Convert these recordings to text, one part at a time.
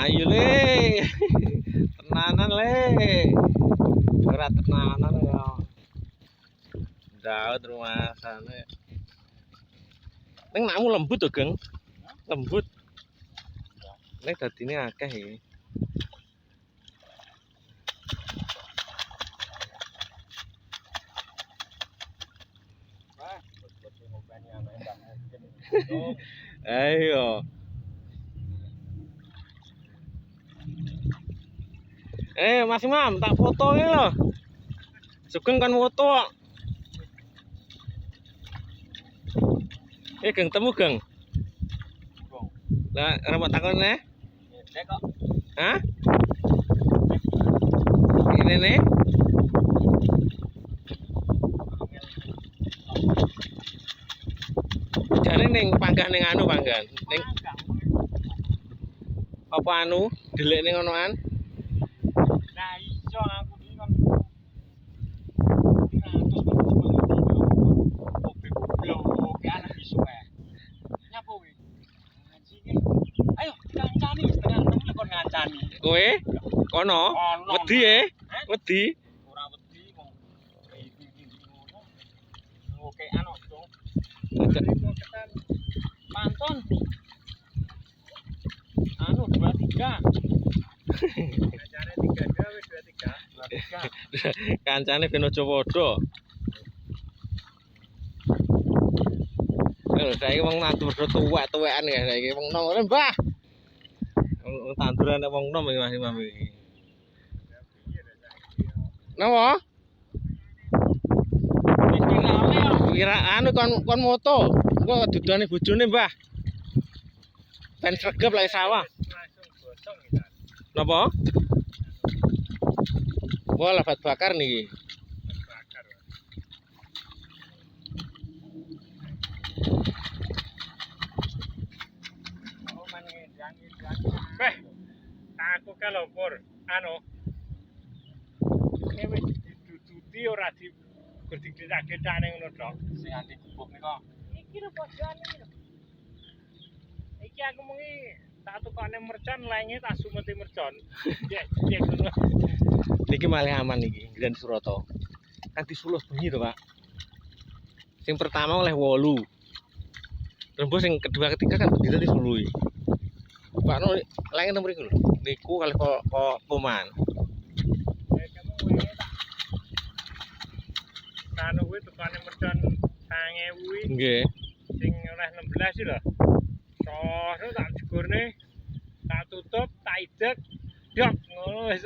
Ayo le. Tenanan le. Ora tenanan ya. Daud rumah sana. Ning makmu lembut to, Geng? Lembut. Nek dadine akeh iki. Ayo. Mas Imam, tak foto ini loh. Sugeng kan foto. Geng temu, Geng. Lah, rambut takone. Nek kok. Hah? Ini nih. Jane ning panggah ning anu panggan. Ning apa anu? Delik ning onoan. Nah, iso aku iki kon ayo kancani setengah temu kon ngancani. Kowe kono wedi wedi. Ora wedi wong iki ngono. Oke anu dong. Pantun. Anu 23. Kancane 3 wis 23. Kancane ben aja padha. Saiki wong nandur tuwek-tuwekan ya saiki wong nom ora Mbah. Wong tanduran wong nom iki Mas Imam iki. Napa? Kira anu kon moto. Engko dudane bojone Mbah. Ben sregep lek sawah. Langsung gosong iki. Napa? Wah, labat bakar niki. Bakar. Oh, manengan beh, aku kalau pur anu ini wis diduduti ora di gede-gedane ngono tok. Sing anti gubuk nika. Iki lho padane iki lho. Iki aku mengi tak tukane mercon lenge tak sumeti mercon. Cek ngono. Niki malah aman niki, Grand Suroto. Kan disuluh bengi to, Pak. Sing pertama oleh 8. Terus sing kedua ketiga kan berdiri disuluhi. Pak no lagi nomor iku lho. Niku kalih kok poman. Kamu wae tak. Kanu kuwi tukane mercon 1000 kuwi. Nggih. Sing oleh 16 iki lho. Sono tak jegurne tak tutup, tak idek. Dok ngono wis.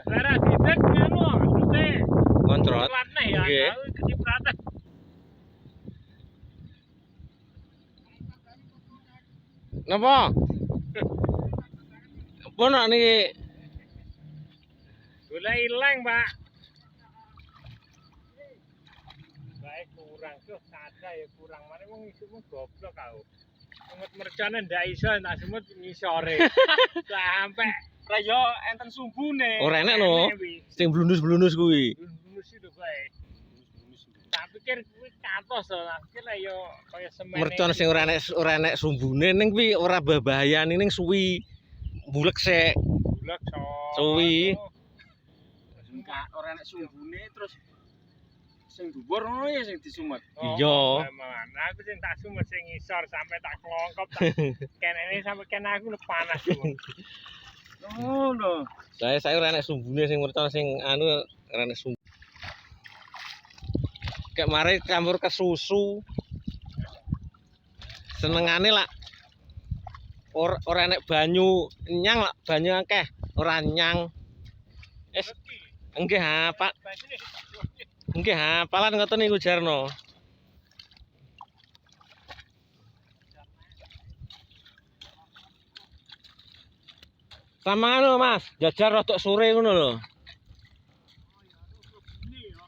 Ora didek ngono maksude. Kontrot. Nggih. Kecipratan. Napa? Pono niki Gula ilang, Pak. Baik kurang tuh, sada ya kurang. Mane wong isukmu goblok kau. Semut mercone ndak iso tak semut ngisore. Sampai ra yo enten sumbune. ora enek no. Sing blundus-blundus kuwi. Blundus itu bae. Tak pikir kuwi katos to, tak pikir lah yo kaya semen. Mercon sing ora enek sumbune ning kuwi ora bahayani ning suwi. Bulek sik. Bulek suwi. Enggak ora enek sumbune terus sing dhuwur ngono ya sing disumet. Iya. Aku sing tak sumet sing ngisor sampai tak klongkop tak kenene sampai ken aku lu panas wong. Oh lho. Saya ora enek sumbune sing mercon sing anu ora enek sumbu. Kayak mari campur ke susu. Senengane lak ora enek banyu nyang lak banyu akeh ora nyang. Nggih Pak. Nggih hafalan ngoten niku jarno. Sama anu Mas, jajar rodok sore ngono lho.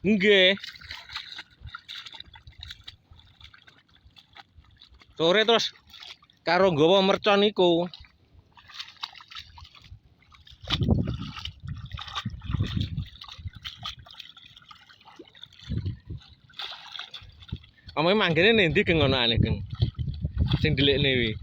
Nggih. Sore terus karo nggawa mercon iku. Omongke manggene ning ndi Geng ngono Geng? Sing delikne kuwi.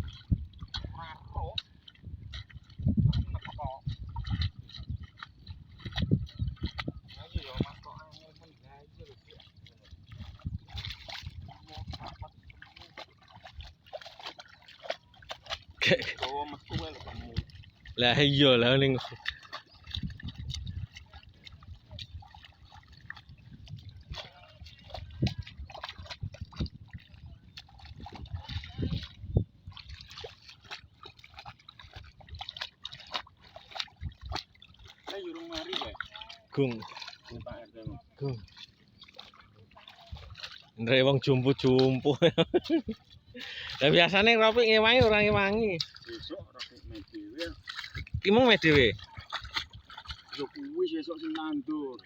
Lah iya lah ning Yurung mari ya. gung. Pak RT. Gung. Ndre wong jumpu-jumpu. Lah biasane Ropik ngewangi ora ngewangi. Besok Ropik dhewe. Ki mung me dhewe. Yo kuwi sesuk sing nandur.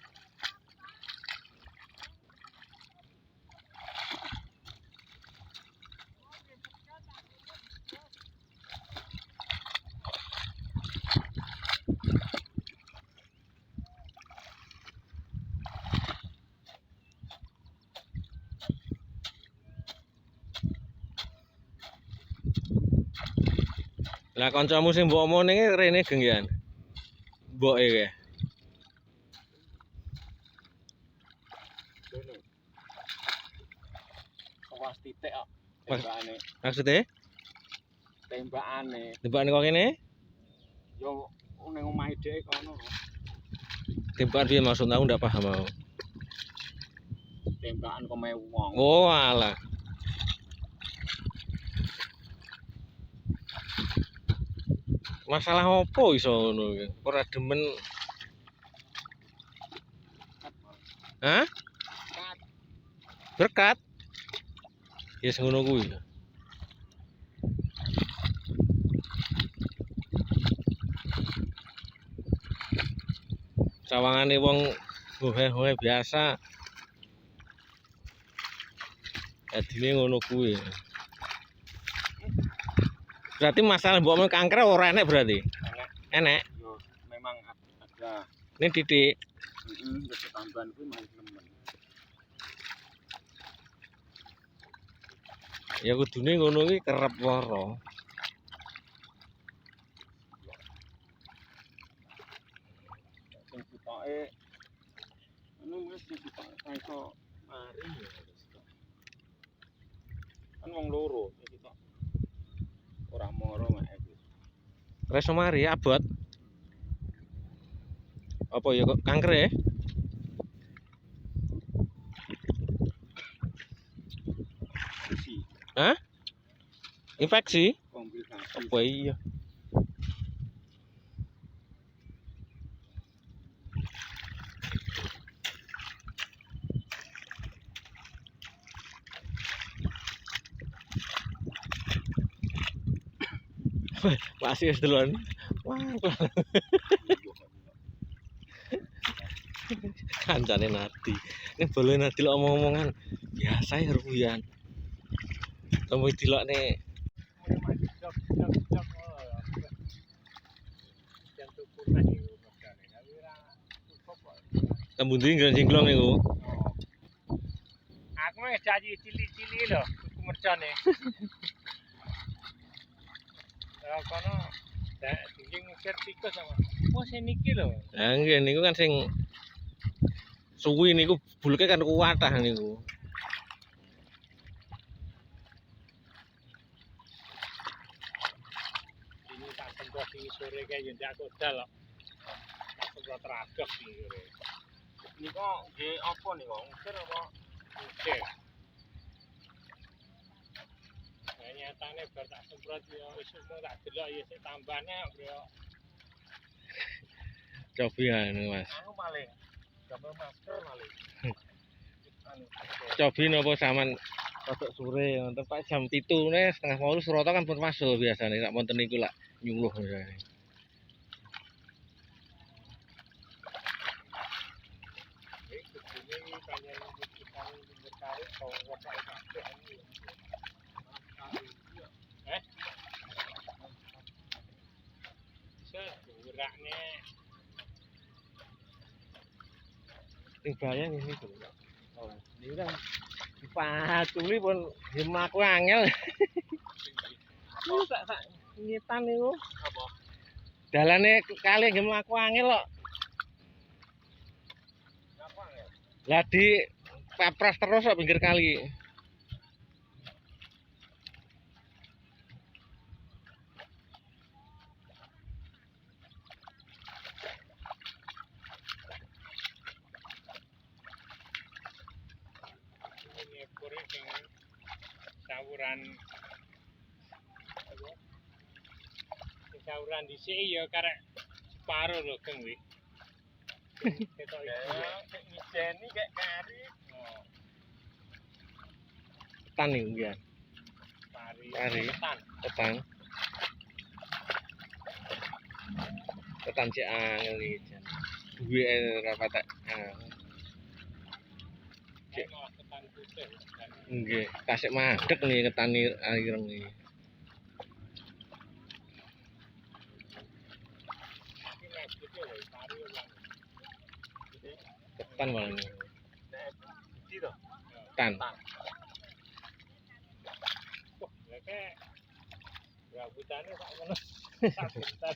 Lah kancamu sing mbok omone rene genggian. Mboke ke. Awas titik kok. Tembakane. Maksude? Tembakane. Tembakane kok kene? Yo ning omahe dhek kono. Tembakan piye maksud aku ndak paham aku. Tembakan kome wong. Oh alah. Masalah opo iso ngono iki? Ora demen. Hah? Berkat. Ya sing ngono kuwi. Sawangane wong hohe-hohe biasa. Adine ngono kuwi. Berarti masalah mbok men kanker ora enek berarti. Enek. Yo memang ada. Ini titik. Heeh, tambahan kuwi mau nemen. Ya kudune ngono iki kerep lara. Sing sitoke anu wis sitoke iso mari ya. Kan wong loro sitok. Ora moro mek iki. Reso mari abot. Apa ya kok kanker ya? Isi Hah? Infeksi? komplikasi. Apa iya? Masih duluan. Wah, kancane Nadi. Ini boleh Nadi lo omong-omongan biasa ya Ruyan. Temu dilokne tembung ndi nggon jingklong niku. Aku wis janji cili-cili lho, tuku mercane. Kono dingin ngusir tikus sama. Oh, sing niki lho. Lah nggih niku kan sing suwi niku bulke kan kuwatah niku. Ini tak semprot di sore kayak yo ndak kodal kok. Tak semprot ragok di sore. Niko nggih apa niku? Ngusir apa? Ngusir. Nyatane bar tak semprot yo wis tak delok yo sik tambane bro. Cobi anu Mas. Anu maling. Gambar masker maling. Anu. Cobi napa sampean rodok sore wonten Pak jam 7 ne setengah 8 Surata kan pun masuk biasane nek wonten niku lak nyuluh biasane. Ini panjang kita berkari kau wapak kabeh ini. Sejuraknya Sing bahaya ngene iki. Oh, niku kan dipaculi pun mlaku angel. Sak ngitan niku. apa? Dalane kali nggih mlaku angel kok. Apa ya? Lah di pepres terus kok pinggir kali. sauran sauran dhisik ya karek separo lho Geng wi. Ketok iki ya ngijeni kayak kari. Oh. Ketan iki ya. Kari. Ketan. Ketan cek angel iki jan. Duwe ora patek. Cek ketan putih. Nggih, tasik madeg nih ketan ireng iki. Ketan malah ini. Ketan. Wah, kayak rambutannya sak ngono. Sak bentar.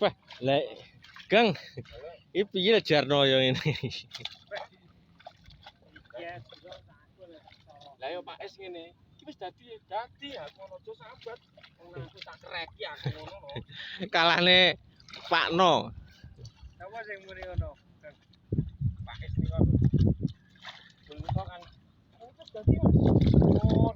Wah, lek Gang. Iki piye jarno yo ngene. Lah yo Pak Es ngene. Iki wis dadi aku ono aja sambat. Wong aku tak kreki aku ngono lho. Kalahne Pakno. Sapa sing muni ngono? Pak Es niku. Dulu kan. Wis dadi. Oh,